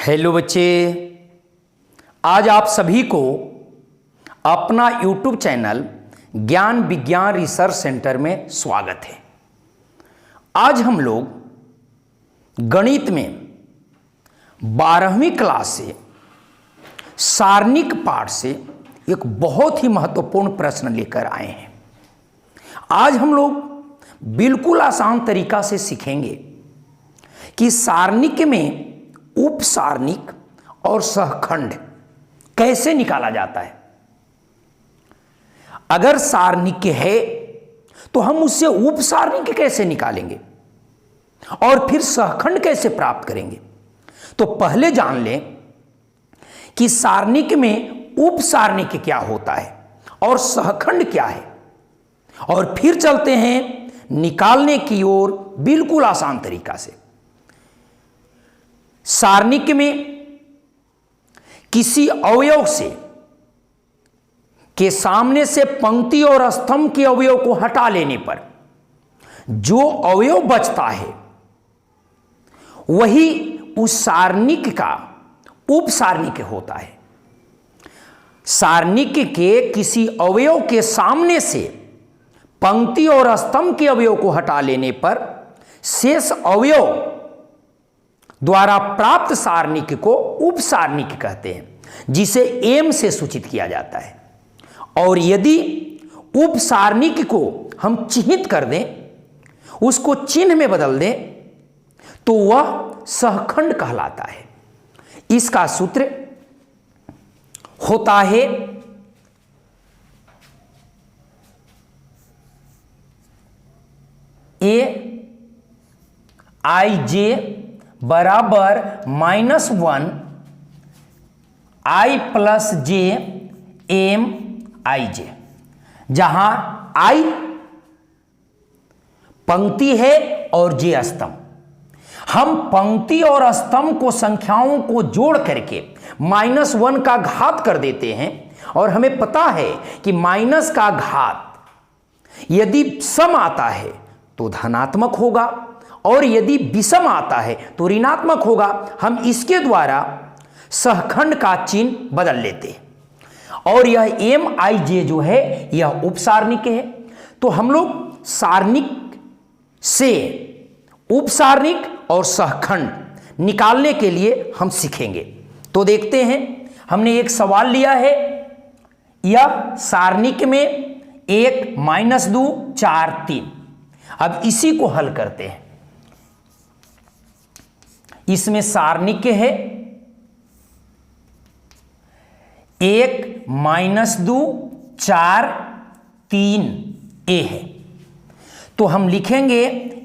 Hello बच्चे, आज आप सभी को अपना YouTube चैनल ज्ञान विज्ञान रिसर्च सेंटर में स्वागत है। आज हम लोग गणित में 12वीं क्लास से सारणिक पाठ से एक बहुत ही महत्वपूर्ण प्रश्न लेकर आए हैं। आज हम लोग बिल्कुल आसान तरीका से सीखेंगे कि सारणिक में उप सारणिक और सहखंड कैसे निकाला जाता है। अगर सारणिक है तो हम उससे उप सारणिक कैसे निकालेंगे और फिर सहखंड कैसे प्राप्त करेंगे। तो पहले जान लें कि सारणिक में उप सारणिक क्या होता है और सहखंड क्या है, और फिर चलते हैं निकालने की ओर बिल्कुल आसान तरीका से। सारणिक में किसी अवयव से के सामने से पंक्ति और स्तंभ के अवयव को हटा लेने पर जो अवयव बचता है वही उस सारणिक का उप सारणिक होता है। सारणिक के किसी अवयव के सामने से पंक्ति और स्तंभ के अवयव को हटा लेने पर शेष अवयव द्वारा प्राप्त सारणिक को उप सारणिक कहते हैं, जिसे एम से सूचित किया जाता है। और यदि उप सारणिक को हम चिह्नित कर दें, उसको चिन्ह में बदल दें, तो वह सहखंड कहलाता है। इसका सूत्र होता है Aij बराबर -1 I प्लस जे एम आई जे, जहां I पंक्ति है और जे स्तंभ। हम पंक्ति और स्तंभ को संख्याओं को जोड़ करके -1 का घात कर देते हैं, और हमें पता है कि माइनस का घात यदि सम आता है तो धनात्मक होगा और यदि विषम आता है तो ऋणात्मक होगा। हम इसके द्वारा सहखंड का चिन्ह बदल लेते हैं, और यह एम आई जे जो है यह उप सारणिक है। तो हम लोग सारणिक से उप सारणिक और सहखंड निकालने के लिए हम सीखेंगे। तो देखते हैं, हमने एक सवाल लिया है। यह सारणिक में 1 -2 4 3। अब इसी को हल करते हैं। इसमें सारणिक है 1 -2 4 3 ए है। तो हम लिखेंगे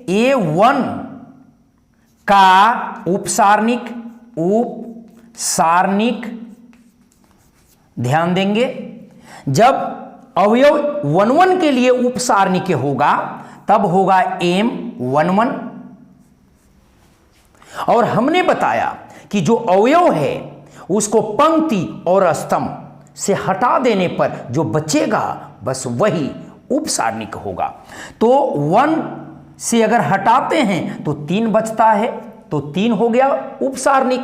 A1 का उप सारणिक ध्यान देंगे, जब अवयव 1 के लिए उप सारणिक होगा तब होगा M11। और हमने बताया कि जो अवयव है उसको पंक्ति और स्तंभ से हटा देने पर जो बचेगा बस वही उप सारणिक होगा। तो 1 से अगर हटाते हैं तो 3 बचता है, तो 3 हो गया उप सारणिक।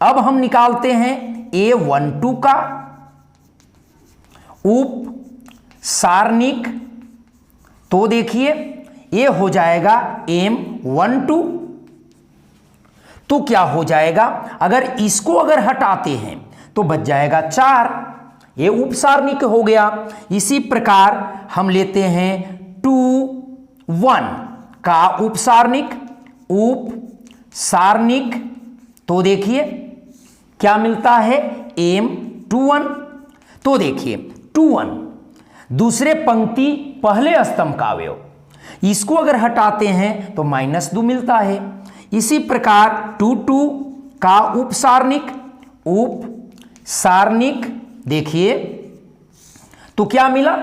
अब हम निकालते हैं A12 का उप सारणिक। तो देखिए ये हो जाएगा M12। तो क्या हो जाएगा, अगर इसको अगर हटाते हैं तो बच जाएगा 4, ये उप सारणिक हो गया। इसी प्रकार हम लेते हैं 2 1 का उप सारणिक। तो देखिए क्या मिलता है M21। तो देखिए 21 दूसरे पंक्ति पहले स्तंभ का अवयव, इसको अगर हटाते हैं तो -2 मिलता है। इसी प्रकार 22 का उप सारणिक देखिए तो क्या मिला,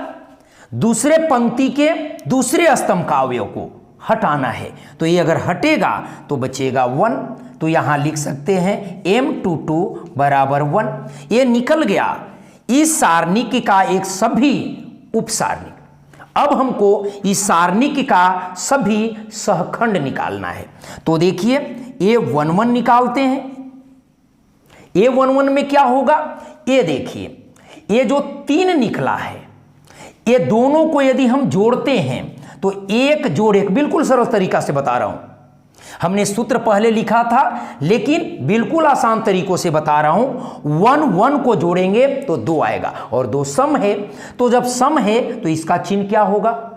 दूसरे पंक्ति के दूसरे स्तंभ का अवयव को हटाना है। तो ये अगर हटेगा तो बचेगा 1। तो यहां लिख सकते हैं M22 बराबर 1। ये निकल गया इस सारणिक का एक सभी उप सारणिक। अब हमको इस सारणिक का सभी सहखंड निकालना है। तो देखिए A11 निकालते हैं, A11 में क्या होगा, ये देखिए ये जो 3 निकला है, ये दोनों को यदि हम जोड़ते हैं तो 1 जोड़ 1, बिल्कुल सरल तरीका से बता रहा हूं, हमने सूत्र पहले लिखा था लेकिन बिल्कुल आसान तरीकों से बता रहा हूं। 1 1 को जोड़ेंगे तो 2 आएगा और 2 सम है, तो जब सम है तो इसका चिन्ह क्या होगा,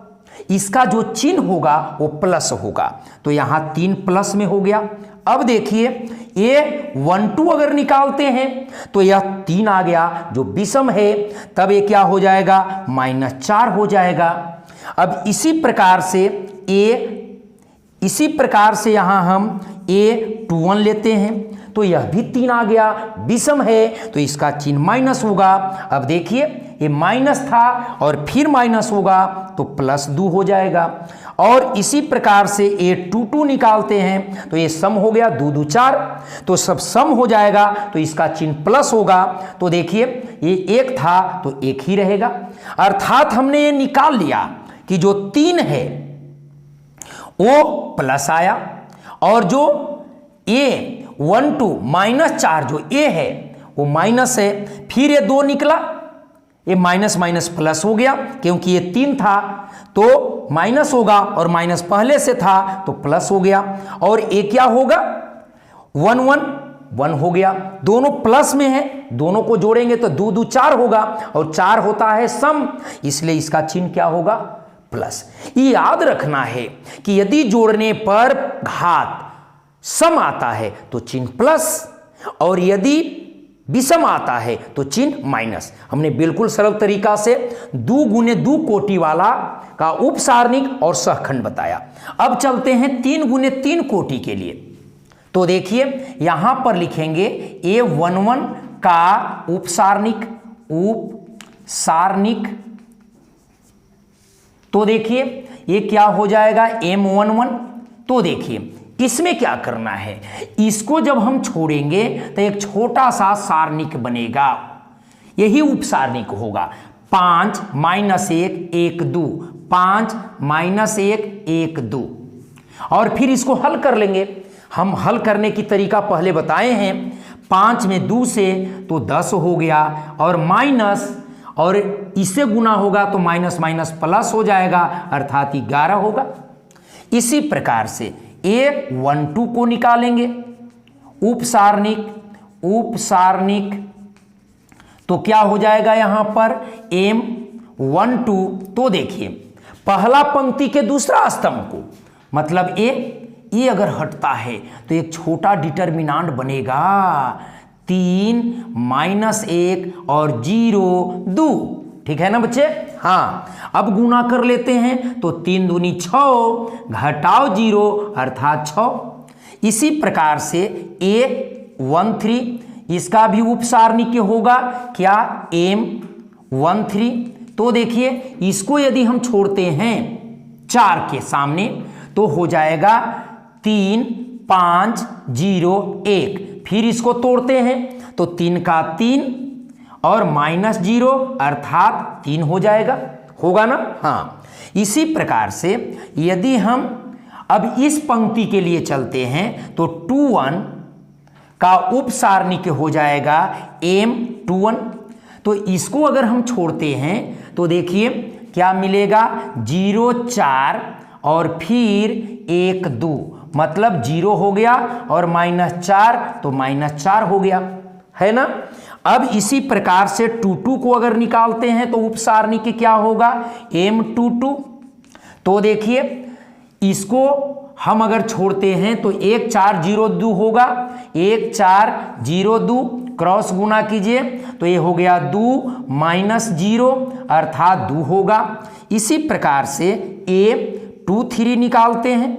इसका जो चिन्ह होगा वो प्लस होगा, तो यहां 3 प्लस में हो गया। अब देखिए ये 1 2 अगर निकालते हैं तो यह 3 आ गया जो विषम है, तब ये क्या हो जाएगा, -4 हो जाएगा। अब इसी प्रकार से यहां हम A21 लेते हैं तो यह भी 3 आ गया, विषम है तो इसका चिन्ह माइनस होगा। अब देखिए ये माइनस था और फिर माइनस होगा तो +2 हो जाएगा। और इसी प्रकार से A22 निकालते हैं तो ये सम हो गया, 2 2 4, तो सब सम हो जाएगा तो इसका चिन्ह प्लस होगा। तो देखिए ये 1 था तो 1 ही रहेगा, अर्थात हमने ये निकाल लिया कि जो 3 है वो प्लस आया और जो A12 -4 जो A है वो माइनस है, फिर ये 2 निकला, ये माइनस माइनस प्लस हो गया क्योंकि ये 3 था तो माइनस होगा और माइनस पहले से था तो प्लस हो गया। और ये क्या होगा, 1 1 1 हो गया, दोनों प्लस में है, दोनों को जोड़ेंगे तो 2 2 4 होगा और 4 होता है सम, इसलिए इसका चिन्ह क्या होगा, प्लस। ये याद रखना है कि यदि जोड़ने पर घात सम आता है तो चिन्ह प्लस और यदि विषम आता है तो चिन्ह माइनस। हमने बिल्कुल सरल तरीका से 2 गुने 2 कोटि वाला का उपसारणिक और सहखंड बताया। अब चलते हैं 3 गुने 3 कोटि के लिए। तो देखिए यहां पर लिखेंगे A11 का उपसारणिक, तो देखिए ये क्या हो जाएगा, M11। तो देखिए इसमें क्या करना है, इसको जब हम छोड़ेंगे तो एक छोटा सा सारणिक बनेगा, यही उपसारणिक होगा। 5 -1 1 2, 5 -1 1 2, और फिर इसको हल कर लेंगे। हम हल करने की तरीका पहले बताए हैं, 5 में 2 से तो 10 हो गया और माइनस और इससे गुना होगा तो माइनस माइनस प्लस हो जाएगा, अर्थात 11 होगा। इसी प्रकार से A12 को निकालेंगे, उपसारणिक तो क्या हो जाएगा यहां पर M12। तो देखिए पहला पंक्ति के दूसरा स्तंभ को, मतलब ये अगर हटता है तो एक छोटा डिटर्मिनांट बनेगा, 3 -1 और 0 2, ठीक है ना बच्चे। हाँ, अब गुना कर लेते हैं तो 3 दूनी 6 घटाओ 0 अर्थात 6। इसी प्रकार से A13 इसका भी उपसारणिक होगा क्या, M13। तो देखिए इसको यदि हम छोड़ते हैं 4 के सामने तो हो जाएगा 3 5 0 1, फिर इसको तोड़ते हैं तो 3 का 3 और -0 अर्थात 3 हो जाएगा, होगा ना। हाँ, इसी प्रकार से यदि हम अब इस पंक्ति के लिए चलते हैं तो 21 का उपसारणिक हो जाएगा M21। तो इसको अगर हम छोड़ते हैं तो देखिए क्या मिलेगा, 0 4 और फिर 1 2, मतलब 0 हो गया और -4 तो -4 हो गया, है ना। अब इसी प्रकार से 22 को अगर निकालते हैं तो उपसारणिक क्या होगा, M22। तो देखिए इसको हम अगर छोड़ते हैं तो 1 4 0 2 होगा, 1 4 0 2 क्रॉस गुना कीजिए तो ये हो गया 2 -0 अर्थात 2 होगा। इसी प्रकार से A23 निकालते हैं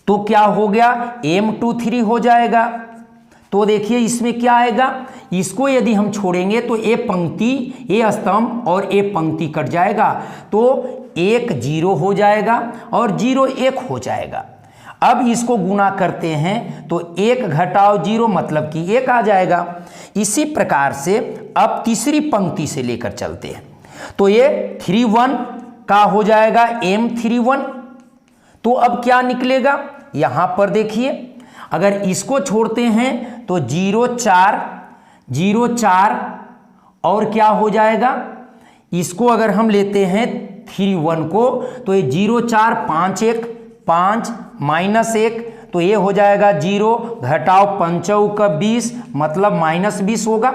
तो क्या हो गया, M23 हो जाएगा। तो देखिए इसमें क्या आएगा, इसको यदि हम छोड़ेंगे तो ए पंक्ति, ए स्तंभ और ए पंक्ति कट जाएगा तो 1 0 हो जाएगा और 0 1 हो जाएगा। अब इसको गुना करते हैं तो 1 घटाओ 0 मतलब कि 1 आ जाएगा। इसी प्रकार से अब तीसरी पंक्ति से लेकर चलते हैं तो ये 31 का हो जाएगा M31। तो अब क्या निकलेगा, यहां पर देखिए अगर इसको छोड़ते हैं तो 0 4 0 4 और क्या हो जाएगा, इसको अगर हम लेते हैं 3 1 को तो ये 0 4 5 1 5 -1 तो ये हो जाएगा 0 घटाओ 5 का 20 मतलब -20 होगा।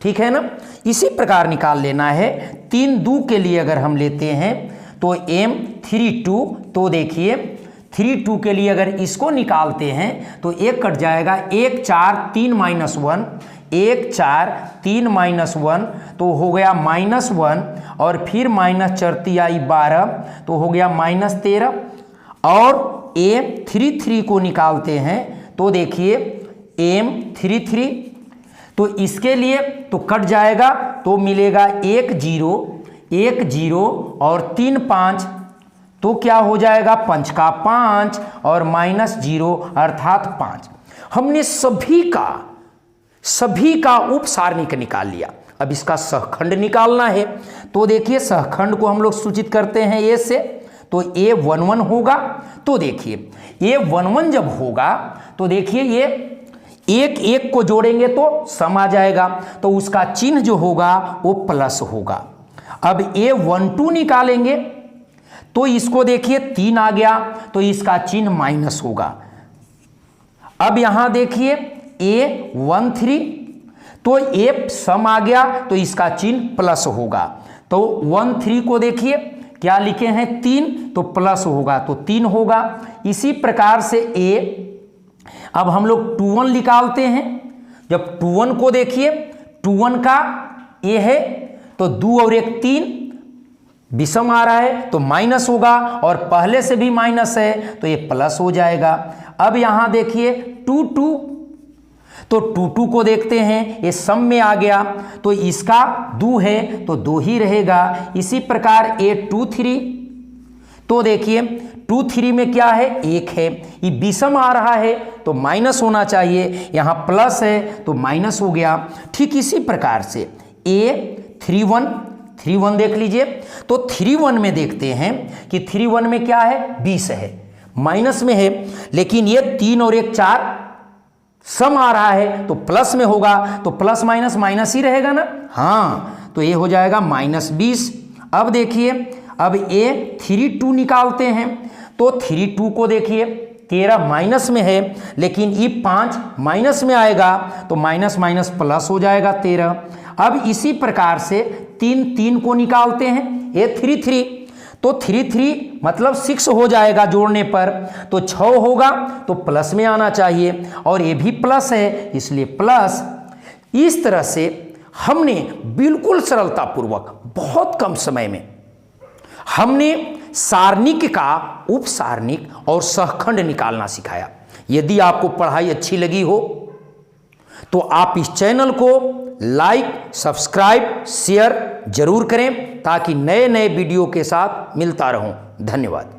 ठीक है ना। इसी प्रकार निकाल लेना है 3 2 के लिए अगर हम लेते हैं तो m 3 2 तो देखिए 3 2 के लिए अगर इसको निकालते हैं तो 1 कट जाएगा 1 4 3 -1 1 4 3 -1 तो हो गया -1 और फिर -4 आई 12 तो हो गया -13 और m 3 3 को निकालते हैं तो देखिए m 3 3 तो इसके लिए तो कट जाएगा तो मिलेगा 1 0 1 0 और 3 5 तो क्या हो जाएगा 5 का 5 और -0 अर्थात 5। हमने सभी का उप सारणिक निकाल लिया। अब इसका सहखंड निकालना है तो देखिए सहखंड को हम लोग सूचित करते हैं ए से, तो a 1 1 होगा। तो देखिए a 1 1 जब होगा तो देखिए ये 1 1 को जोड़ेंगे तो सम आ जाएगा तो उसका चिन्ह जो होगा वो प्लस होगा। अब a 1 2 निकालेंगे तो इसको देखिए 3 आ गया तो इसका चिन्ह माइनस होगा। अब यहां देखिए a 1 3 तो a सम आ गया तो इसका चिन्ह प्लस होगा। तो 1 3 को देखिए क्या लिखे हैं 3 तो प्लस होगा तो 3 होगा। इसी प्रकार से a अब हम लोग 2 1 निकालते हैं। जब 2 1 को देखिए 2 1 का a है तो 2 और 1 3 विषम आ रहा है तो माइनस होगा और पहले से भी माइनस है तो ये प्लस हो जाएगा। अब यहां देखिए 2 2 तो 2 2 को देखते हैं ये सम में आ गया तो इसका 2 है तो 2 ही रहेगा। इसी प्रकार a 2 3 तो देखिए 2 3 में क्या है 1 है, ये विषम आ रहा है तो माइनस होना चाहिए, यहाँ प्लस है तो माइनस हो गया। ठीक इसी प्रकार से a 3 1 देख लीजिए तो 3 1 में देखते हैं कि 3 1 में क्या है 20 है, माइनस में है, लेकिन ये 3 और 1 4 सम आ रहा है तो प्लस में होगा तो प्लस माइनस माइनस ही रहेगा ना। हाँ तो ये हो जाएगा -20। अब देखिए अब a 3 2 निकालते हैं तो 3 2 को देखिए 13 माइनस में है लेकिन ये 5 माइनस में आएगा तो माइनस माइनस प्लस हो जाएगा 13। अब इसी प्रकार से 3 3 को निकालते हैं a 3 3 तो 3 3 मतलब 6 हो जाएगा जोड़ने पर तो 6 होगा तो प्लस में आना चाहिए और ये भी प्लस है इसलिए प्लस। इस तरह से हमने बिल्कुल सरलतापूर्वक बहुत कम समय में हमने सारणिक का उप सारणिक और सहखंड निकालना सिखाया। यदि आपको पढ़ाई अच्छी लगी हो तो आप इस चैनल को लाइक सब्सक्राइब शेयर जरूर करें ताकि नए नए वीडियो के साथ मिलता रहूं। धन्यवाद।